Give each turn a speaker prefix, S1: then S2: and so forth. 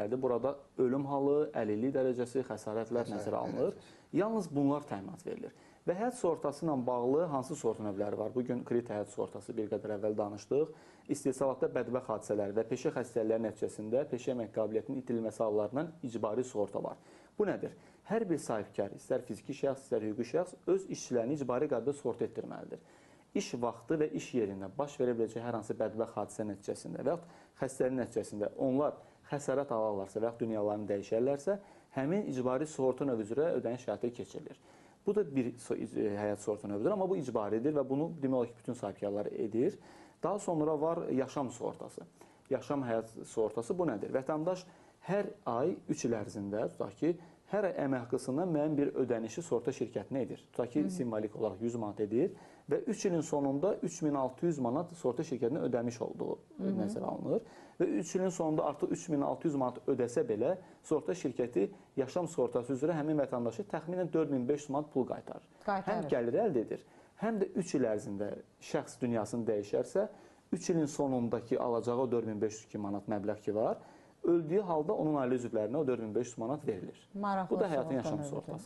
S1: Burada ölüm halı, əlillik dərəcəsi, xəsarətlər nəzərə alınır. Yalnız bunlar təminat verilir. Və həyat sığortası ilə bağlı hansı sığorta növləri var? Bugün kredit həyat sığortası bir qədər əvvəl danışdıq. İstehsalatda bədbəxt hadisələr və peşə xəstəlikləri nəticəsində peşə əmək qabiliyyətinin itirilməsi hallarından icbari sığorta var. Bu nədir? Hər bir sahibkar, istər fiziki şəxs, istər hüquqi şəxs öz işçilərini icbari qaydada sığorta etdirməlidir. İş vaxtı və iş yerində baş verə biləcək hər hansı bədbəxt hadisə nəticəsində və yaxud xəstəlik nəticəsində onlar xəsarət alarlarsa və yaxud dünyalarını dəyişərlərsə, həmin icbari sığorta növü üzrə ödəniş həyata keçirilir. Bu da bir həyat sığorta növüdür, amma bu icbaridir və bunu demək olar ki, bütün sahibkarlar edir. Daha sonra var yaşam sığortası. Yaşam həyat sığortası bu nədir? Vətəndaş hər ay 3 il ərzində, tutaq ki, hər ay əmək haqqısından müəyyən bir ödənişi sığorta şirkətinə edir. Tutaq ki, simvolik olaraq 100 manat edir və 3 ilin sonunda 3600 manat sığorta şirkətinə ödəmiş olduğu nəzərə alınır. Və 3 ilin sonunda artıq 3600 manat ödəsə belə, sığorta şirkəti yaşam sığortası üzrə həmin vətəndaşı təxminən 4500 manat pul qaytarır. Həm gəlir əldə edir, həm də 3 il ərzində şəxs dünyasını dəyişərsə, 3 ilin sonundakı alacağı o 4500 manat məbləğ ki var, öldüyü halda onun ailə üzvlərinə o 4500 manat verilir. Bu da həyatın yaşam sığortası.